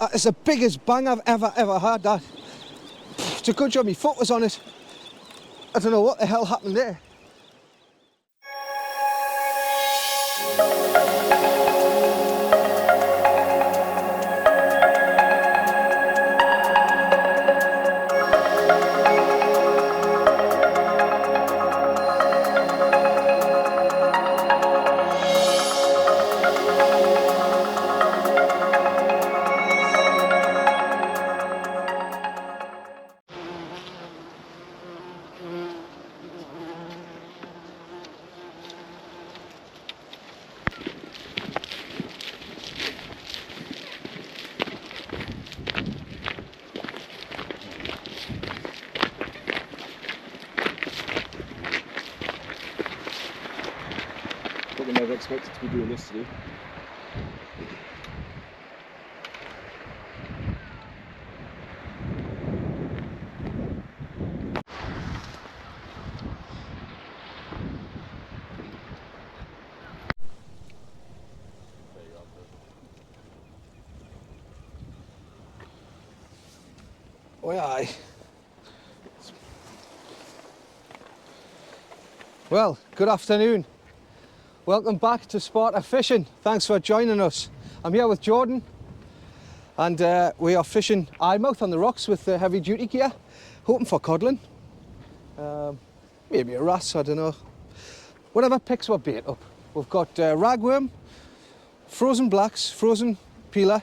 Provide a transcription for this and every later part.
It's the biggest bang I've ever had, that. It's a good job my foot was on it. I don't know what the hell happened there. I never expected to be doing this today. Oh, aye. Well, good afternoon. Welcome back to Sparta Fishing. Thanks for joining us. I'm here with Jordan and we are fishing eyemouth on the rocks with heavy duty gear, hoping for codling. Maybe a wrasse, I don't know. Whatever picks our bait up. We've got ragworm, frozen blacks, frozen peeler,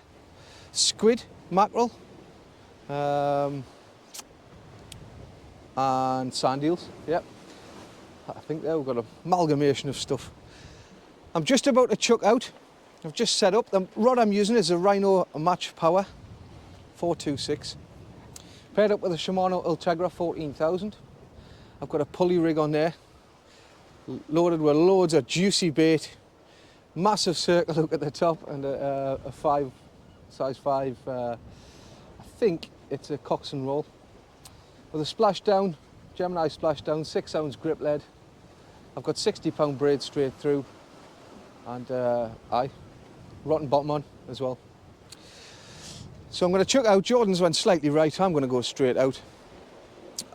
squid, mackerel, and sand eels. Yep. I think there we've got an amalgamation of stuff. I'm just about to chuck out. I've just set up. The rod I'm using is a Rhino Match Power 426. Paired up with a Shimano Ultegra 14,000. I've got a pulley rig on there, loaded with loads of juicy bait, massive circle hook at the top, and a size 5, I think it's a Cox and Roll. With a splashdown, Gemini splashdown, 6 ounce grip lead. I've got 60-pound braid straight through, and rotten bottom on as well. So I'm going to chuck out. Jordan's went slightly right, I'm going to go straight out.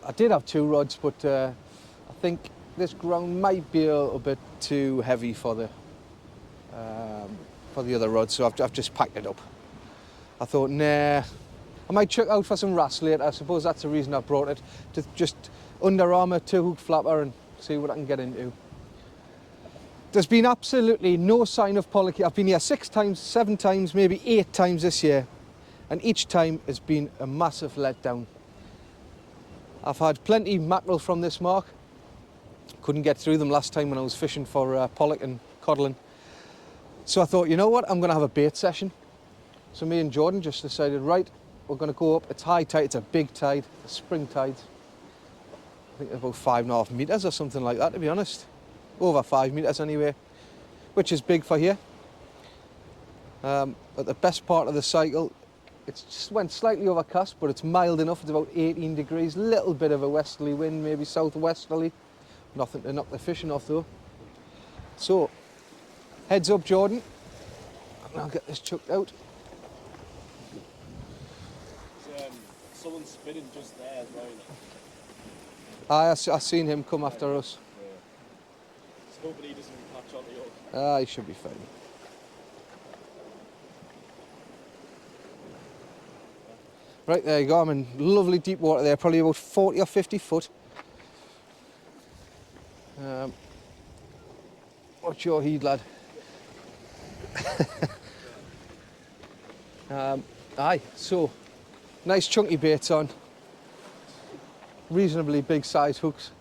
I did have 2 rods, but I think this ground might be a little bit too heavy for the other rod, so I've just packed it up. I thought, nah, I might chuck out for some wrasse later. I suppose that's the reason I brought it, to just Under Armour 2-hook flapper and see what I can get into. There's been absolutely no sign of pollock. I've been here 6 times, 7 times, maybe 8 times this year, and each time has been a massive letdown. I've had plenty mackerel from this mark. Couldn't get through them last time when I was fishing for pollock and codling. So I thought, you know what, I'm going to have a bait session. So me and Jordan just decided, right, we're going to go up. It's high tide, it's a big tide, a spring tide. I think about 5.5 metres or something like that, to be honest. Over 5 metres anyway, which is big for here. At the best part of the cycle, it just went slightly overcast, but it's mild enough. It's about 18 degrees, little bit of a westerly wind, maybe southwesterly. Nothing to knock the fishing off though. So, heads up, Jordan, and I'll get this chucked out. Someone's spinning just there as well. I seen him come after us. Hopefully he doesn't catch on to yours. He should be fine. Right, there you go. I'm in lovely deep water there, probably about 40 or 50 foot. What's your heed, lad? Aye, so nice chunky baits on. Reasonably big size hooks.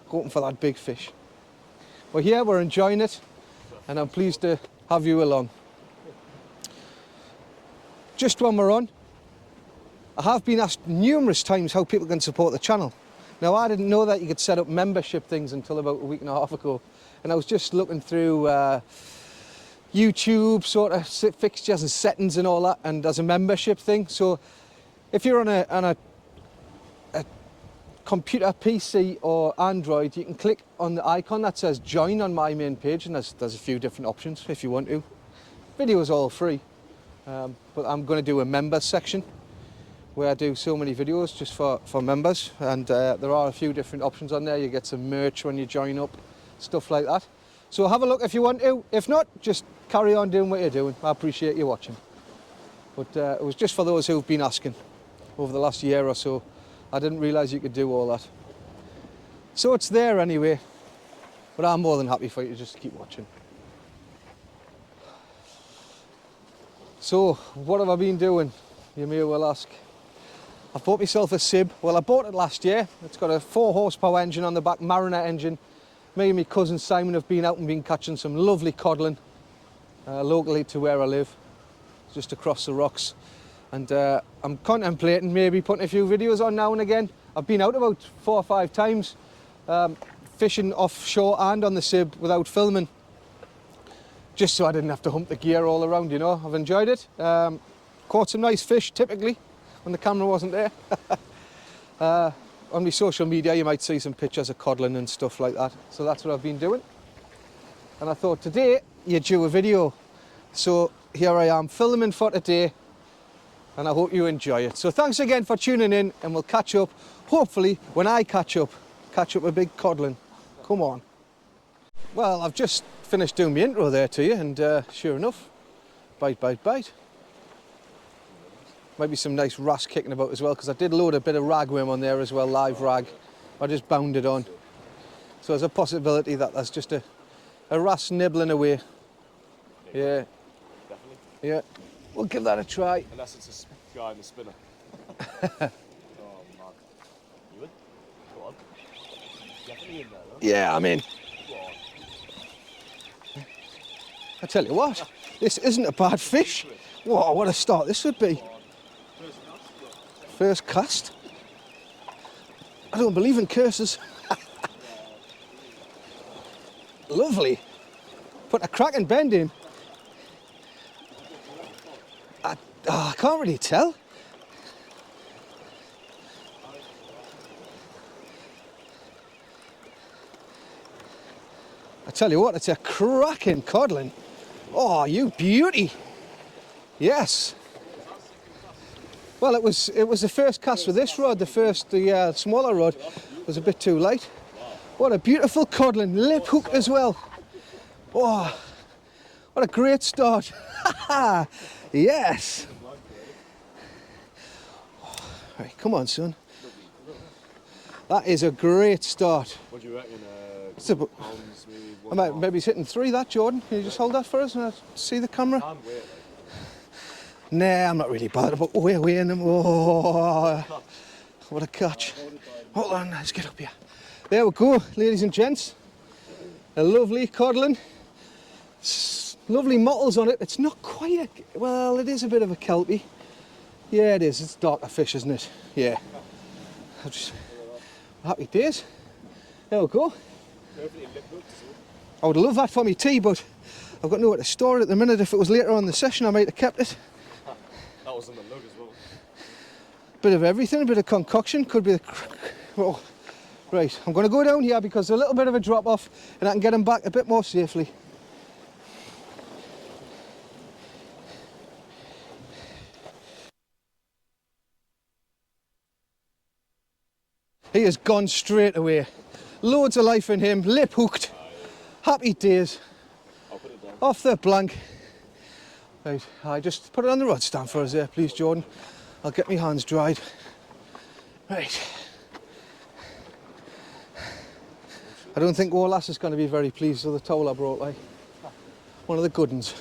Hoping for that big fish. We're here, we're enjoying it, and I'm pleased to have you along. Just when we're on, I have been asked numerous times how people can support the channel. Now, I didn't know that you could set up membership things until about a week and a half ago, and I was just looking through YouTube sort of fixtures and settings and all that, and there's a membership thing. So if you're on a computer, PC or Android, you can click on the icon that says join on my main page, and there's a few different options if you want to. Video's all free, But I'm going to do a members section where I do so many videos just for members, and there are a few different options on there. You get some merch when you join up, stuff like that. So have a look if you want to. If not, just carry on doing what you're doing. I appreciate you watching. But it was just for those who've been asking over the last year or so. I didn't realise you could do all that. So it's there anyway, but I'm more than happy for you to just keep watching. So, what have I been doing? You may well ask. I've bought myself a Sib. Well, I bought it last year. It's got a 4 horsepower engine on the back, Mariner engine. Me and my cousin Simon have been out and been catching some lovely codling locally to where I live, just across the rocks. And I'm contemplating maybe putting a few videos on now and again. I've been out about 4 or 5 times, fishing offshore and on the Sib without filming, just so I didn't have to hump the gear all around, you know. I've enjoyed it. Caught some nice fish, typically, when the camera wasn't there. On my social media, you might see some pictures of codling and stuff like that. So that's what I've been doing. And I thought today, you'd do a video. So here I am, filming for today. And I hope you enjoy it. So thanks again for tuning in, and we'll catch up, hopefully, when I catch up a big codling. Come on. Well, I've just finished doing my intro there to you, and sure enough, bite, bite, bite. Might be some nice wrasse kicking about as well, because I did load a bit of ragworm on there as well, live rag. I just bounded on. So there's a possibility that that's just a wrasse nibbling away. Yeah. Definitely. Yeah. We'll give that a try. Unless it's a guy in the spinner. Oh, man. You in? Go on. Definitely in there, though. Yeah, I'm in. Go on. I tell you what, this isn't a bad fish. Whoa, what a start this would be. First cast. I don't believe in curses. Lovely. Put a cracking bend in. I can't really tell. I tell you what, it's a cracking codling. Oh, you beauty. Yes. Well, it was the first cast with this rod. The smaller rod was a bit too light. What a beautiful codling, lip hooked as well. Oh, what a great start. Yes. Right, come on, son. That is a great start. What do you reckon? Pounds, maybe I might maybe hitting 3 that, Jordan. Can you just hold that for us and I'll see the camera? And weight, like. Nah, I'm not really bothered about weighing them. Oh, what a catch. Hold on, let's get up here. There we go, ladies and gents. A lovely codling. Lovely mottles on it. It's not quite a... Well, it is a bit of a kelpie. Yeah, it is. It's darker fish, isn't it? Yeah. Happy days. There we go. I would love that for me tea, but I've got nowhere to store it at the minute. If it was later on in the session, I might have kept it. That was in the lug as well. Bit of everything, a bit of concoction. Could be the... Oh. Right, I'm going to go down here because there's a little bit of a drop off and I can get them back a bit more safely. He has gone straight away. Loads of life in him, lip hooked. Happy days. I'll put it down. Off the blank. Right, I just put it on the rod stand for us there, please, Jordan. I'll get my hands dried. Right. I don't think old lass is going to be very pleased with the towel I brought, like. One of the good ones.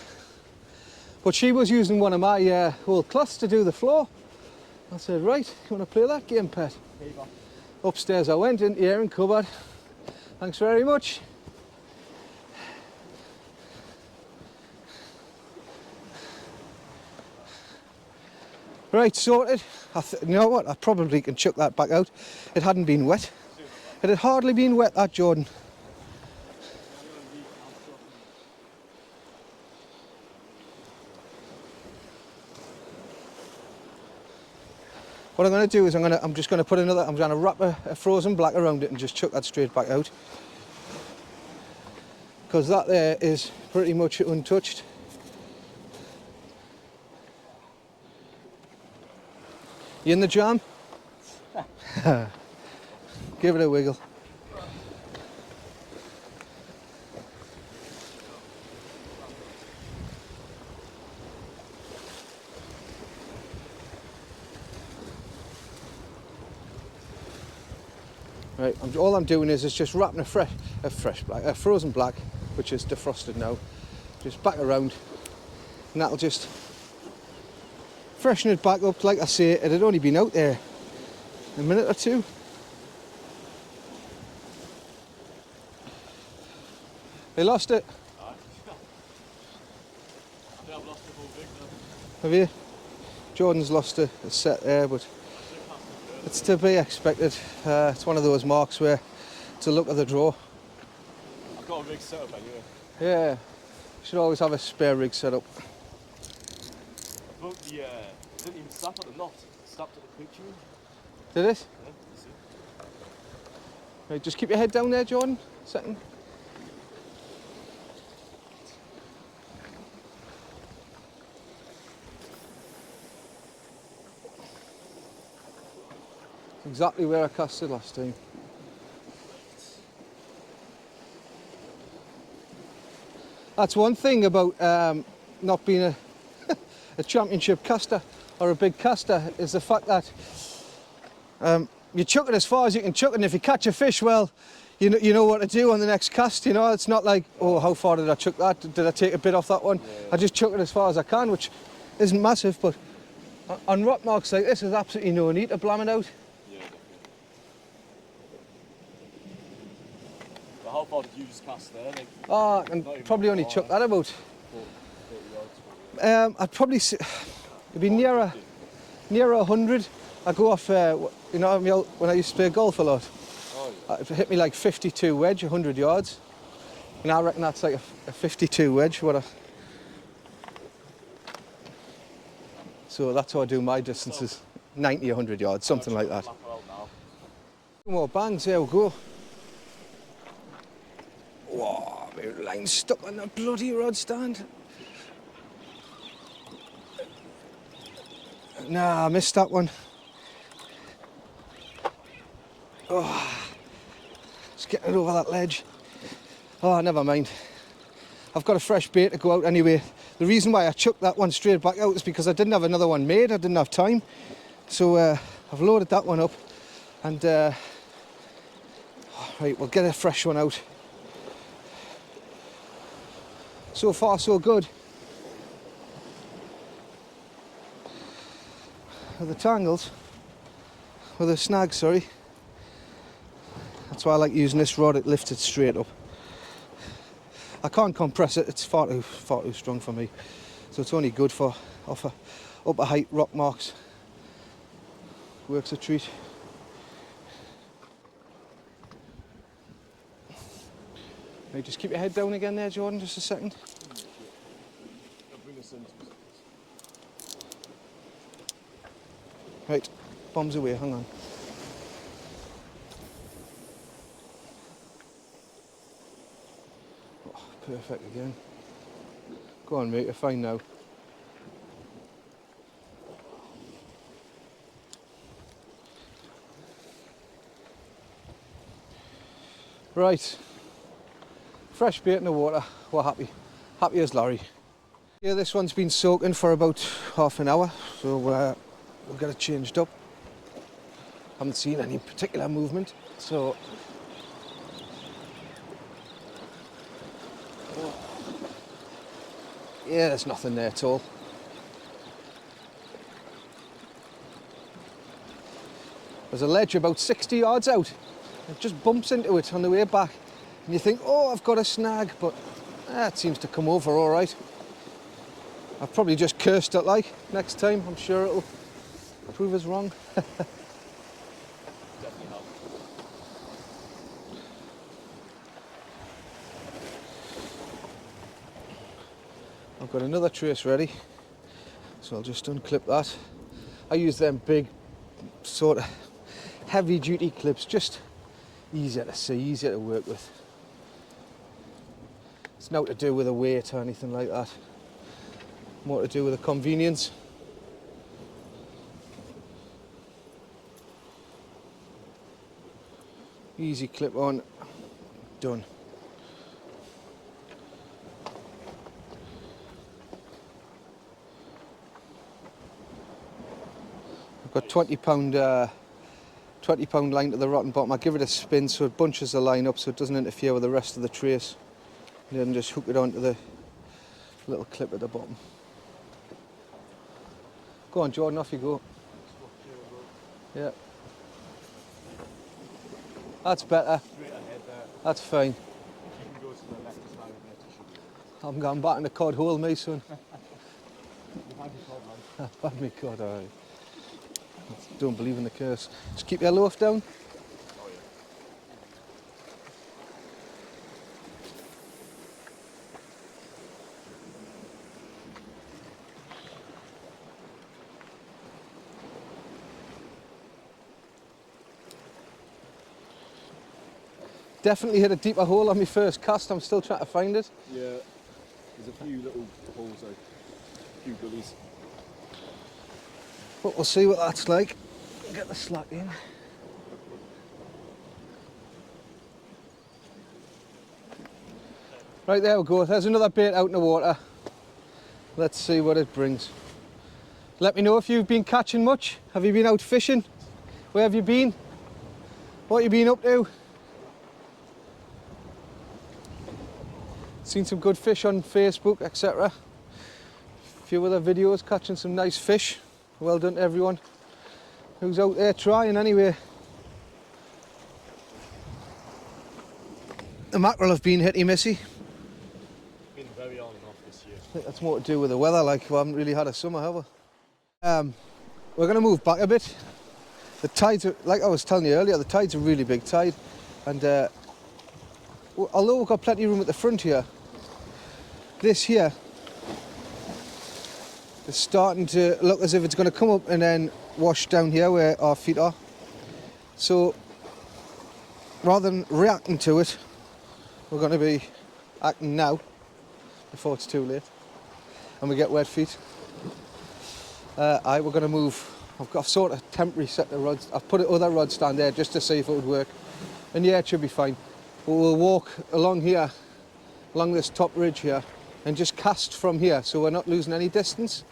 But she was using one of my old cloths to do the floor. I said, right, you want to play that game, pet? Upstairs I went, into the airing cupboard. Thanks very much. Right, sorted. You know what, I probably can chuck that back out. It hadn't been wet. It had hardly been wet, that, Jordan. What I'm going to do is I'm just going to put another, I'm going to wrap a frozen black around it and just chuck that straight back out. Because that there is pretty much untouched. You in the jam? Give it a wiggle. Right, all I'm doing is just wrapping a frozen black, which is defrosted now, just back around, and that'll just freshen it back up. Like I say, it had only been out there a minute or two. They lost it. I think I've lost the whole thing now. Have you? Jordan's lost a set there, but it's to be expected. It's one of those marks where it's a luck of the draw. I've got a rig set up anyway. Yeah, you should always have a spare rig set up. But the, it didn't even snap at the knot, it snapped at the picture. Did it? Yeah, you see. Right, just keep your head down there, Jordan. Second. Exactly where I casted last time. That's one thing about not being a championship caster or a big caster, is the fact that you chuck it as far as you can chuck it, and if you catch a fish, well, you know what to do on the next cast. You know, it's not like, oh, how far did I chuck that? Did I take a bit off that one? Yeah. I just chuck it as far as I can, which isn't massive, but on rock marks like this, there's absolutely no need to blam it out. Yeah, definitely. But how far did you just cast there? Like, Oh, I can probably only chuck that about. 40 yards. I'd probably say it'd be nearer 100. I go off, you know, when I used to play golf a lot. Oh, yeah. It hit me like 52 wedge, 100 yards. And I reckon that's like a 52 wedge. So that's how I do my distances, 90, 100 yards, something like that. Two more bangs, there we go. Whoa, my line's stuck on that bloody rod stand. Nah, I missed that one. Oh, just getting it over that ledge. Oh, never mind. I've got a fresh bait to go out anyway. The reason why I chucked that one straight back out is because I didn't have another one made. I didn't have time. So I've loaded that one up, and right, we'll get a fresh one out. So far, so good. With the tangles, with the snags, sorry. That's why I like using this rod, it lifts it straight up. I can't compress it, it's far too strong for me. So it's only good for upper height rock marks. Works a treat. Right, just keep your head down again there, Jordan, just a second. Right, bombs away, hang on. Oh, perfect again. Go on, mate, you're fine now. Right, fresh bait in the water, we're happy. Happy as Larry. Yeah, this one's been soaking for about half an hour, so we'll get it changed up. Haven't seen any particular movement, so yeah, there's nothing there at all. There's a ledge about 60 yards out. It just bumps into it on the way back, and you think, oh, I've got a snag, but it seems to come over all right. I've probably just cursed it like. Next time, I'm sure it'll prove us wrong. Definitely help. I've got another trace ready, so I'll just unclip that. I use them big, sort of heavy-duty clips, just easier to see, easier to work with. It's not to do with a weight or anything like that. More to do with the convenience. Easy clip on, done. I've got £20 line to the rotten bottom. I give it a spin so it bunches the line up so it doesn't interfere with the rest of the trace. And then just hook it onto the little clip at the bottom. Go on, Jordan, off you go. Yeah. That's better. That's fine. I'm going back in the cod hole, me, son. I've had me cod, alright. Don't believe in the curse. Just keep your loaf down. Definitely hit a deeper hole on my first cast. I'm still trying to find it. Yeah, there's a few little holes though, a few gullies. But we'll see what that's like. Get the slack in. Right, there we go. There's another bait out in the water. Let's see what it brings. Let me know if you've been catching much. Have you been out fishing? Where have you been? What have you been up to? Seen some good fish on Facebook, etc. A few other videos catching some nice fish. Well done to everyone who's out there trying anyway. The mackerel have been hitty missy. Been very on and off this year. I think that's more to do with the weather, like we haven't really had a summer, have we? We're going to move back a bit. The tides, like I was telling you earlier, the tide's a really big tide, and although we've got plenty of room at the front here, this here is starting to look as if it's going to come up and then wash down here where our feet are. So rather than reacting to it, we're going to be acting now before it's too late and we get wet feet. We're going to move. I've sort of temporary set the rods. I've put other rod stand there just to see if it would work, and yeah, it should be fine. But we'll walk along here, along this top ridge here, and just cast from here so we're not losing any distance.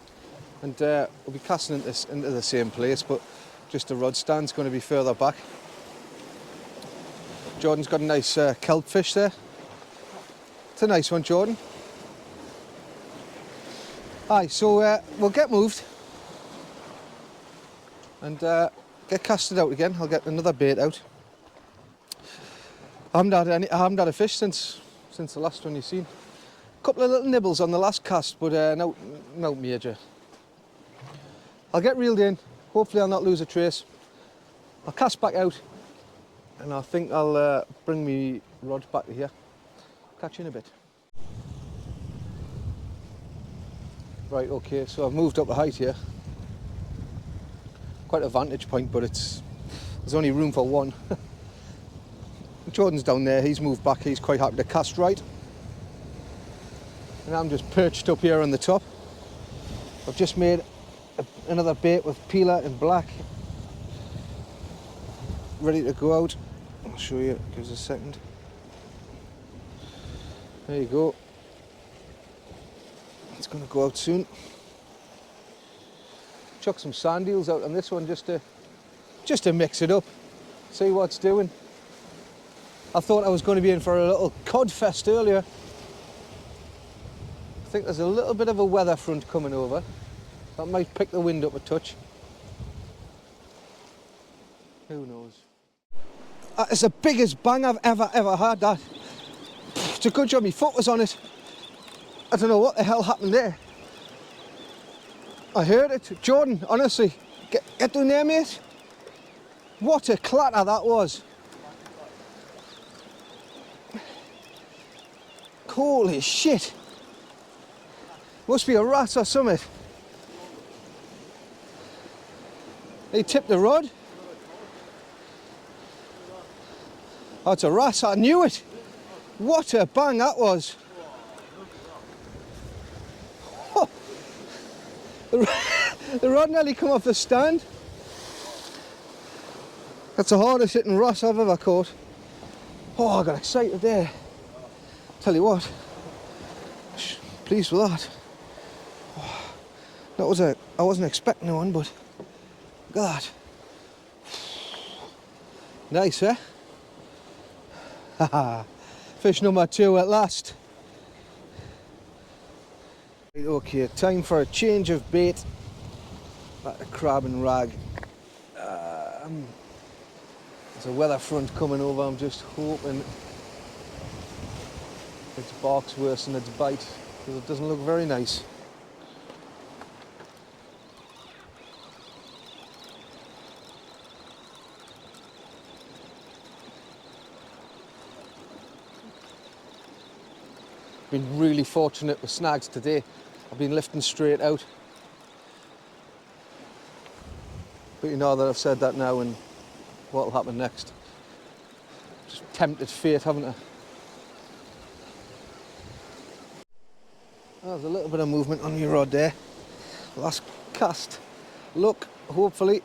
And we'll be casting into the same place, but just the rod stand's going to be further back. Jordan's got a nice kelp fish there. It's a nice one, Jordan. Aye, so we'll get moved and get casted out again. I'll get another bait out. I haven't had a fish since the last one you've seen. A couple of little nibbles on the last cast, but no major. I'll get reeled in. Hopefully I'll not lose a trace. I'll cast back out, and I think I'll bring me rod back to here. Catch you in a bit. Right, okay, so I've moved up the height here. Quite a vantage point, but there's only room for one. Jordan's down there, he's moved back, he's quite happy to cast right. And I'm just perched up here on the top. I've just made another bait with peeler and black. Ready to go out. I'll show you, give us a second. There you go. It's going to go out soon. Chuck some sand eels out on this one just to mix it up, see what it's doing. I thought I was going to be in for a little cod fest earlier. I think there's a little bit of a weather front coming over. That might pick the wind up a touch. Who knows? It's the biggest bang I've ever had, that. It's a good job my foot was on it. I don't know what the hell happened there. I heard it. Jordan, honestly, get down there, mate. What a clatter that was. Holy shit. Must be a rat or something. He tipped the rod. Oh, it's a rat, I knew it. What a bang that was. Oh. The rod nearly come off the stand. That's the hardest hitting rat I've ever caught. Oh, I got excited there. Tell you what, pleased with that. I wasn't expecting one, but look at that. Nice, eh? Haha. Fish number 2 at last. Right, okay, time for a change of bait. Back to crab and rag. There's a weather front coming over. I'm just hoping its bark's worse than its bite, because it doesn't look very nice. Been really fortunate with snags today. I've been lifting straight out. But you know that I've said that now, and what'll happen next? Just tempted fate, haven't I? Oh, there's a little bit of movement on your rod there. Last cast. Look, hopefully.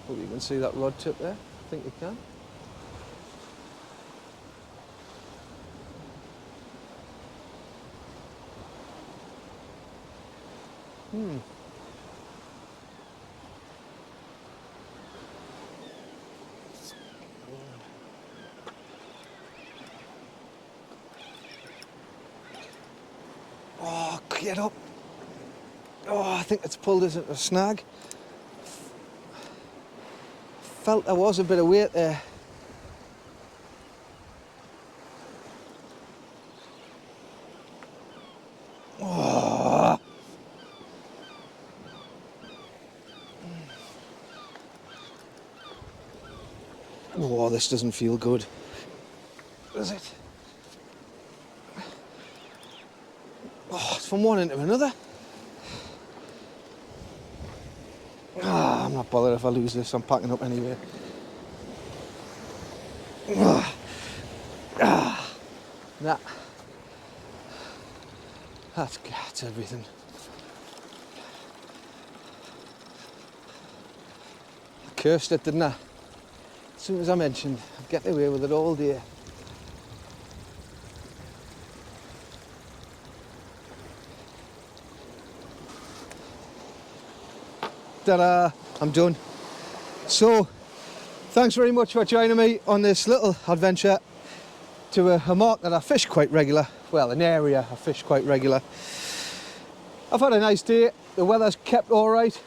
Hope you can see that rod tip there. I think you can. Oh, get up. Oh, I think it's pulled us into a snag. Felt there was a bit of weight there. Oh. Oh, this doesn't feel good, does it? Oh, it's from one end to another. Ah, I'm not bothered if I lose this, I'm packing up anyway. Nah. That's everything. I cursed it, didn't I? As soon as I mentioned, I'd get away with it all day. Ta-da! I'm done. So, thanks very much for joining me on this little adventure to a mark that I fish quite regular. Well, an area I fish quite regular. I've had a nice day. The weather's kept all right.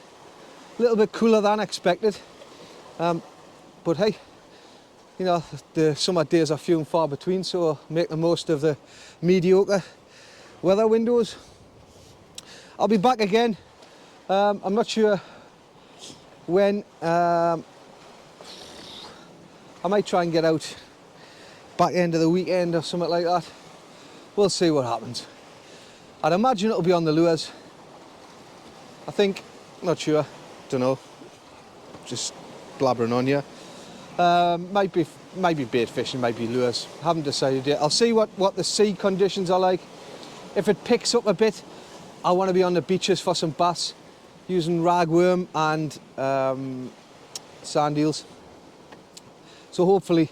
A little bit cooler than expected. But hey, you know, the summer days are few and far between, so make the most of the mediocre weather windows. I'll be back again. I'm not sure when. I might try and get out back end of the weekend or something like that. We'll see what happens. I'd imagine it'll be on the lures. I think, not sure, don't know. Just blabbering on you. Might be bait fishing, might be lures. Haven't decided yet. I'll see what the sea conditions are like. If it picks up a bit, I want to be on the beaches for some bass, using ragworm and sand eels. So hopefully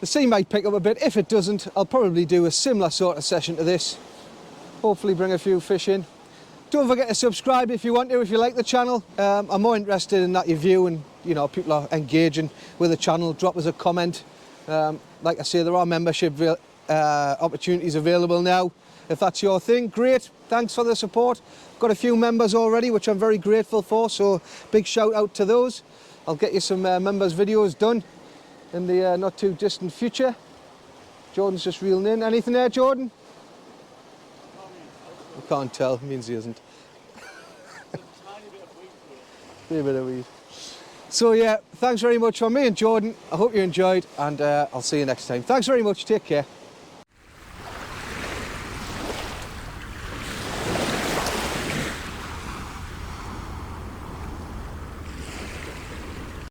the sea might pick up a bit. If it doesn't, I'll probably do a similar sort of session to this. Hopefully bring a few fish in. Don't forget to subscribe if you want to, if you like the channel. I'm more interested in that you view and, you know, people are engaging with the channel. Drop us a comment. Like I say, there are membership opportunities available now. If that's your thing, great. Thanks for the support. Got a few members already, which I'm very grateful for, so big shout out to those. I'll get you some members videos done in the not too distant future. Jordan's just reeling in. Anything there, Jordan? I can't tell, it means he isn't. A bit of weed. So yeah, thanks very much from me and Jordan. I hope you enjoyed, and I'll see you next time. Thanks very much, take care.